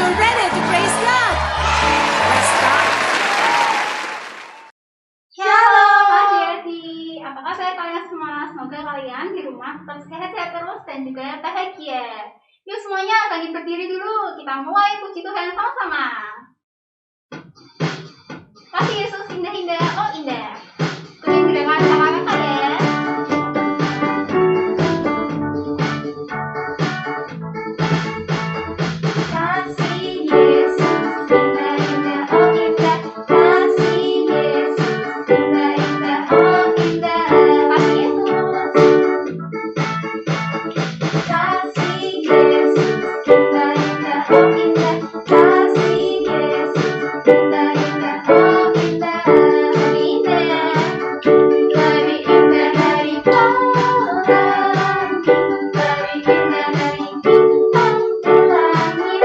you're ready to praise God. Let's start. Shalom Adik-adik, apa kabar kalian semua? Semoga kalian di rumah tetap sehat-sehat terus dan juga bahagia. Yuk semuanya bangkit berdiri dulu, kita mulai puji Tuhan sama-sama. Kasih Yesus indah-indah, oh indah. Ikutin gerakan kakak-kakak ya. Kasih Yesus indah-indah, oh indah. Kasih Yesus indah-indah, oh indah. Kasih Yesus. Kasih Yesus indah-indah, oh indah. Kasih Yesus indah-indah, oh indah. Lebih indah, lebih indah dari pelangi, lebih indah dari bintang di langit,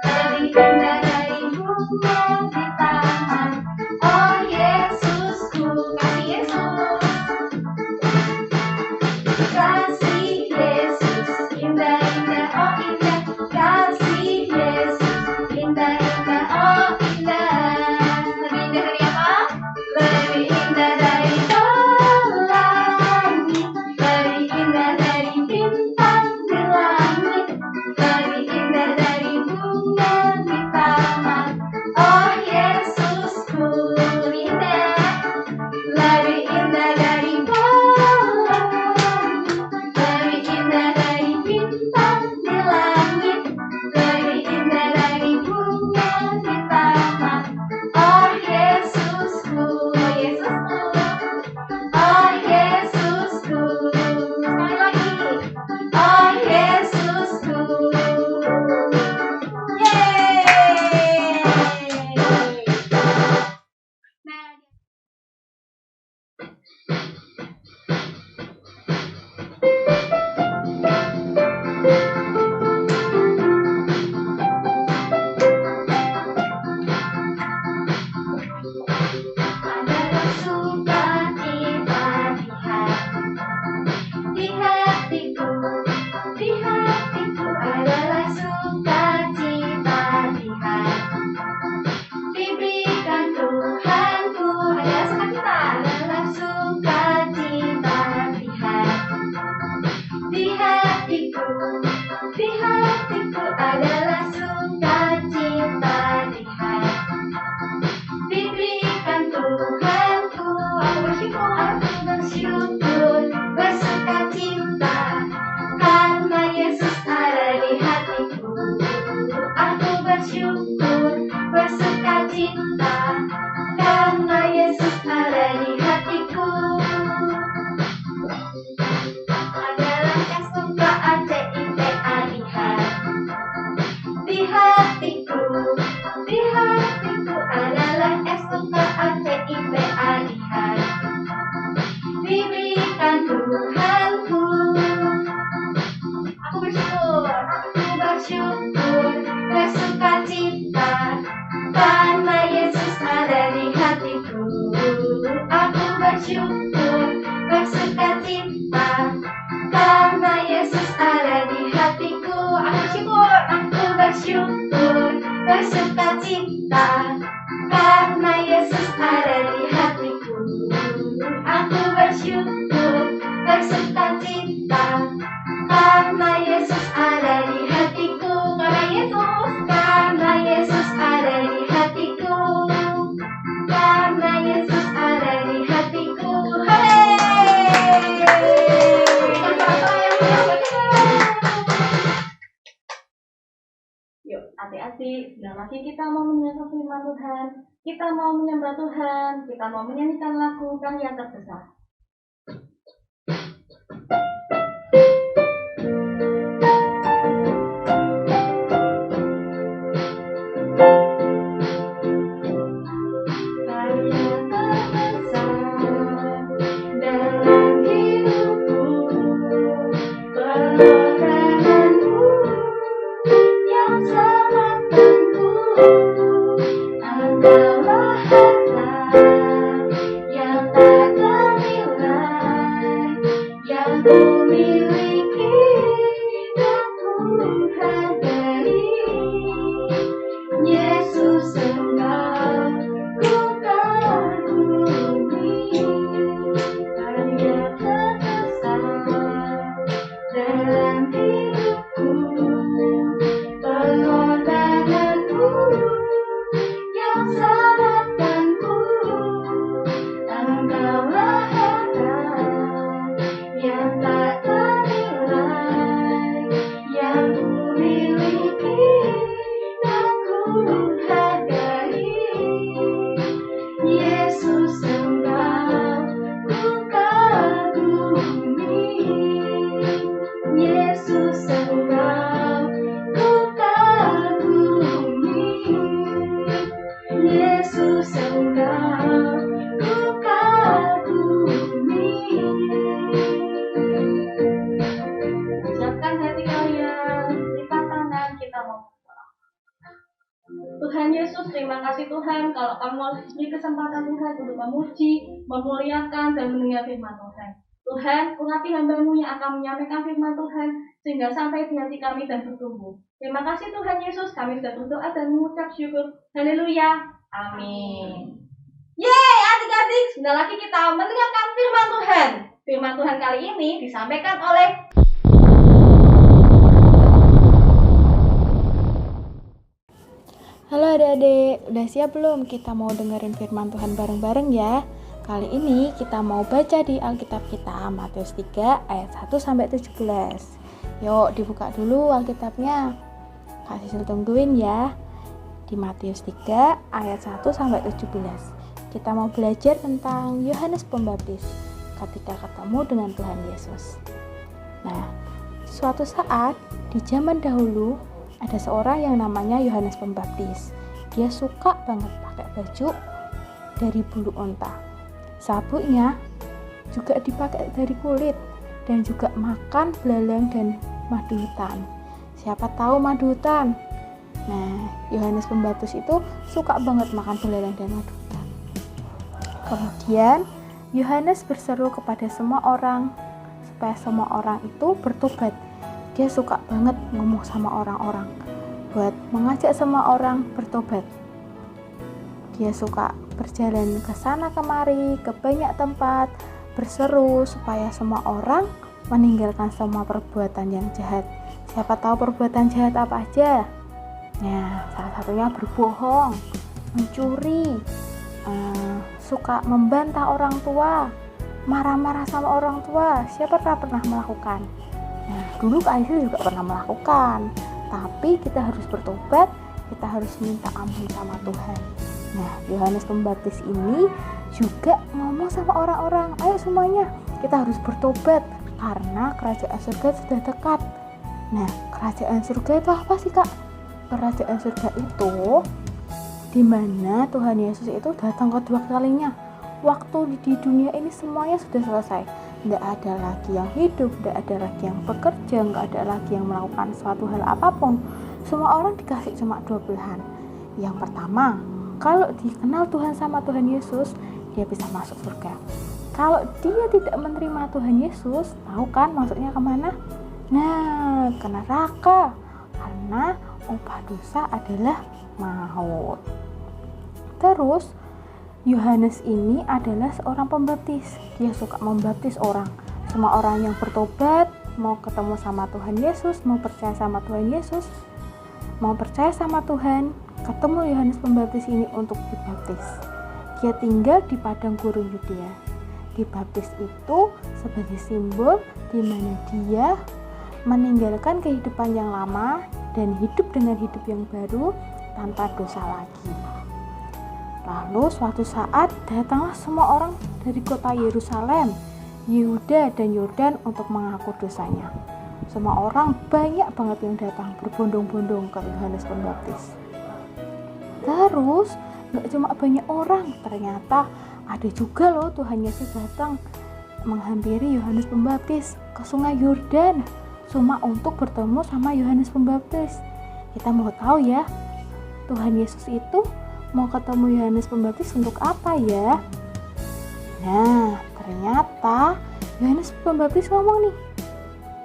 lebih indah dari bunga di taman. Oh Yesusku, kasih Yesus. Kasih Yesus indah-indah, oh indah. Kasih Yesus indah-indah, oh indah. Lebih indah dari apa? Lebih indah dari pelangi, lebih indah dari bintang di langit, lebih indah dari bunga di taman. Oh Yesusku, lebih indah dari pelangi, lebih indah dari bintang di langit, lebih indah dari bunga di taman. Oh Yesusku, oh Yesusku, oh Yesusku. Sekali lagi, oh Yesusku. Yeay. Nah, adalah sukacita di hatiku, di hatiku adalah sukacita di hati. Diberikan Tuhanku adalah sukacita, adalah sukacita di hati. Di hatiku, di hatiku adalah sukacita di hati. Diberikan Tuhanku, aku bersyukur, bersukacita, karena Yesus ada di hatiku. Aku bersyukur, bersukacita, karena Yesus ada di hatiku. Adalah SUKACITA di hati. Di hatiku, di hatiku adalah SUKACITA di hati. Diberikan Tuhanku. Aku bersyukur, bersukacita, karena Yesus ada di hatiku. Aku bersyukur, bersukacita, karena Yesus ada di hatiku. Aku bersyukur, bersukacita, karena Yesus ada di hatiku. Aku bersyukur, bersukacita, karena Yesus ada di hatiku. Karena Yesus ada di hatiku. Karena Yesus ada di hatiku. Hooray! Yuk, adik-adik, sebentar lagi kita mau mendengar firman Tuhan, kita mau menyembah Tuhan, kita mau menyanyikan lagu Karya Terbesar. Karya terbesar dalam hidupku, pengorbananmu yang sangat tentu. Engkaulah harta yang tak ternilai. Tuhan Yesus, terima kasih Tuhan kalau kamu beri kesempatan Tuhan untuk memuji, memuliakan, dan mendengar firman Tuhan. Tuhan, urapi hamba-Mu yang akan menyampaikan firman Tuhan, sehingga sampai di hati kami dan bertumbuh. Terima kasih Tuhan Yesus, kami sudah berdoa dan mengucap syukur. Haleluya. Amin. Yeay, adik-adik, sebentar lagi kita mendengarkan firman Tuhan. Firman Tuhan kali ini disampaikan oleh Halo adik-adik, udah siap belum? Kita mau dengerin firman Tuhan bareng-bareng ya. Kali ini kita mau baca di Alkitab kita, Matius 3 ayat 1-17. Yuk dibuka dulu Alkitabnya. Kasih tungguin ya. Di Matius 3 ayat 1-17. Kita mau belajar tentang Yohanes Pembaptis ketika ketemu dengan Tuhan Yesus. Nah, suatu saat di zaman dahulu ada seorang yang namanya Yohanes Pembaptis. Dia suka banget pakai baju dari bulu unta. Sabuknya juga dipakai dari kulit dan juga makan belalang dan madu hutan. Siapa tahu madu hutan? Nah, Yohanes Pembaptis itu suka banget makan belalang dan madu hutan. Kemudian Yohanes berseru kepada semua orang supaya semua orang itu bertobat. Dia suka banget ngomong sama orang-orang buat mengajak semua orang bertobat. Dia suka berjalan ke sana kemari, ke banyak tempat, berseru supaya semua orang meninggalkan semua perbuatan yang jahat. Siapa tahu perbuatan jahat apa aja? Nah, salah satunya berbohong, mencuri, suka membantah orang tua, marah-marah sama orang tua. Siapa pernah melakukan? Nah, dulu Kak Aisyah juga pernah melakukan, tapi kita harus bertobat, kita harus minta ampun sama Tuhan. Nah, Yohanes Pembaptis ini juga ngomong sama orang-orang, ayo semuanya, kita harus bertobat, karena kerajaan surga sudah dekat. Nah, kerajaan surga itu apa sih Kak? Kerajaan surga itu di mana Tuhan Yesus itu datang kedua kalinya. Waktu di dunia ini semuanya sudah selesai. Tidak ada lagi yang hidup, tidak ada lagi yang bekerja, tidak ada lagi yang melakukan suatu hal apapun. Semua orang dikasih cuma dua pilihan. Yang pertama, kalau dikenal Tuhan sama Tuhan Yesus, dia bisa masuk surga. Kalau dia tidak menerima Tuhan Yesus, tahu kan masuknya kemana? Nah, ke neraka. Karena upah dosa adalah maut. Terus Yohanes ini adalah seorang pembaptis. Dia suka membaptis orang. Semua orang yang bertobat, mau ketemu sama Tuhan Yesus, mau percaya sama Tuhan Yesus, mau percaya sama Tuhan, ketemu Yohanes Pembaptis ini untuk dibaptis. Dia tinggal di padang gurun Yudea. Dibaptis itu sebagai simbol di mana dia meninggalkan kehidupan yang lama dan hidup dengan hidup yang baru tanpa dosa lagi. Lalu suatu saat datanglah semua orang dari kota Yerusalem, Yehuda dan Yordan untuk mengaku dosanya. Semua orang banyak banget yang datang berbondong-bondong ke Yohanes Pembaptis. Terus gak cuma banyak orang, ternyata ada juga loh Tuhan Yesus datang menghampiri Yohanes Pembaptis ke sungai Yordan cuma untuk bertemu sama Yohanes Pembaptis. Kita mau tahu ya, Tuhan Yesus itu mau ketemu Yohanes Pembaptis untuk apa ya? Nah, ternyata Yohanes Pembaptis ngomong nih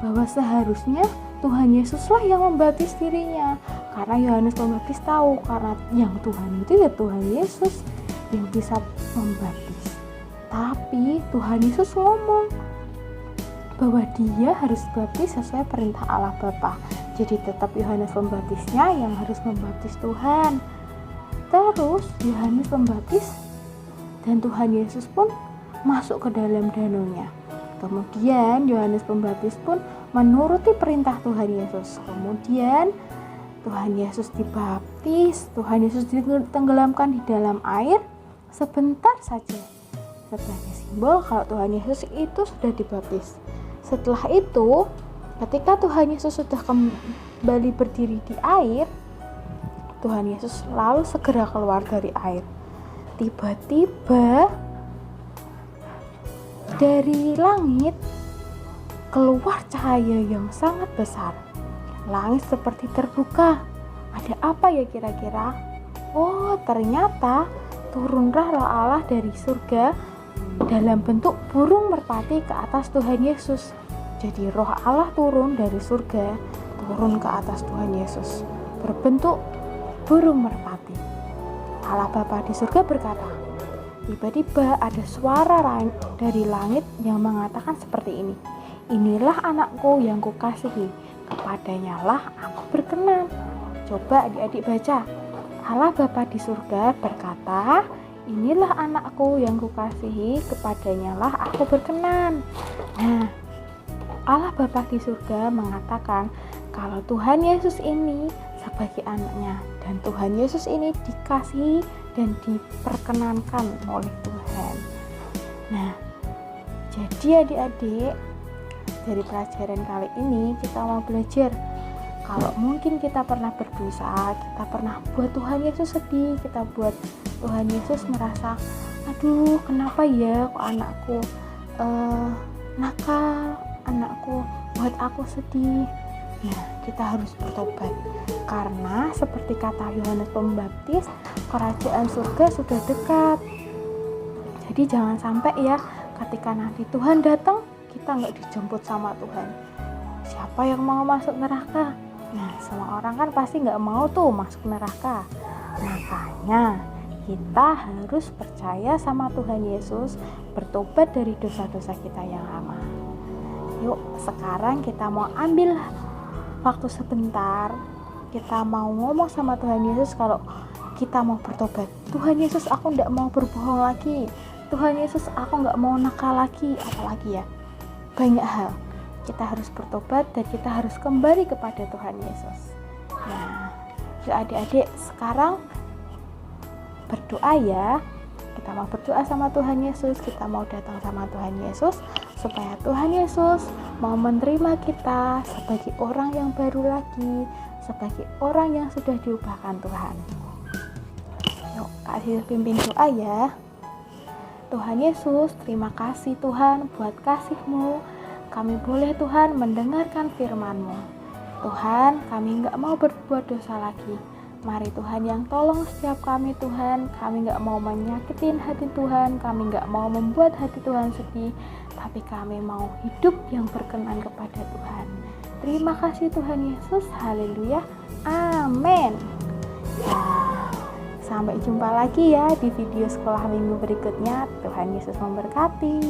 bahwa seharusnya Tuhan Yesuslah yang membaptis dirinya, karena Yohanes Pembaptis tahu karena yang Tuhan itu ya Tuhan Yesus yang bisa membaptis. Tapi Tuhan Yesus ngomong bahwa dia harus baptis sesuai perintah Allah Bapa. Jadi tetap Yohanes Pembaptisnya yang harus membaptis Tuhan. Terus Yohanes Pembaptis dan Tuhan Yesus pun masuk ke dalam danaunya. Kemudian Yohanes Pembaptis pun menuruti perintah Tuhan Yesus. Kemudian Tuhan Yesus dibaptis, Tuhan Yesus ditenggelamkan di dalam air sebentar saja, sebagai simbol kalau Tuhan Yesus itu sudah dibaptis. Setelah itu, ketika Tuhan Yesus sudah kembali berdiri di air, Tuhan Yesus lalu segera keluar dari air. Tiba-tiba dari langit keluar cahaya yang sangat besar. Langit seperti terbuka. Ada apa ya kira-kira? oh ternyata turunlah roh Allah dari surga dalam bentuk burung merpati ke atas Tuhan Yesus. Jadi roh Allah turun dari surga, turun ke atas Tuhan Yesus berbentuk burung merpati. Allah Bapa di surga berkata, tiba-tiba ada suara dari langit yang mengatakan seperti ini, inilah anakku yang kukasihi, kepadanya lah aku berkenan. Coba adik-adik baca, Allah Bapa di surga berkata, inilah anakku yang kukasihi, kepadanya lah aku berkenan. Nah, Allah Bapa di surga mengatakan kalau Tuhan Yesus ini sebagai anaknya, dan Tuhan Yesus ini dikasihi dan diperkenankan oleh Tuhan. Nah, jadi adik-adik, dari pelajaran kali ini kita mau belajar kalau mungkin kita pernah berdosa, kita pernah buat Tuhan Yesus sedih, kita buat Tuhan Yesus merasa, aduh kenapa ya kok anakku nakal, anakku buat aku sedih. Nah, kita harus bertobat karena seperti kata Yohanes Pembaptis, kerajaan surga sudah dekat. Jadi jangan sampai ya ketika nanti Tuhan datang kita nggak dijemput sama Tuhan. Siapa yang mau masuk neraka? Nah, semua orang kan pasti nggak mau tuh masuk neraka. Makanya kita harus percaya sama Tuhan Yesus, bertobat dari dosa-dosa kita yang lama. Yuk, sekarang kita mau ambil waktu sebentar. Kita mau ngomong sama Tuhan Yesus kalau kita mau bertobat. Tuhan Yesus, aku nggak mau berbohong lagi. Tuhan Yesus, aku nggak mau nakal lagi. Apalagi ya, banyak hal. Kita harus bertobat dan kita harus kembali kepada Tuhan Yesus. Nah, adik-adik sekarang berdoa ya. Kita mau berdoa sama Tuhan Yesus, kita mau datang sama Tuhan Yesus supaya Tuhan Yesus mau menerima kita sebagai orang yang baru lagi, sebagai orang yang sudah diubahkan Tuhan. Yuk, kasih pimpin doa ya. Tuhan Yesus, terima kasih Tuhan buat kasih-Mu. Kami boleh Tuhan mendengarkan firman-Mu. Tuhan, kami nggak mau berbuat dosa lagi. Mari Tuhan yang tolong setiap kami Tuhan. Kami nggak mau menyakitin hati Tuhan. Kami nggak mau membuat hati Tuhan sedih. Tapi kami mau hidup yang berkenan kepada Tuhan. Terima kasih Tuhan Yesus. Haleluya. Amin. Nah, sampai jumpa lagi ya di video sekolah minggu berikutnya. Tuhan Yesus memberkati.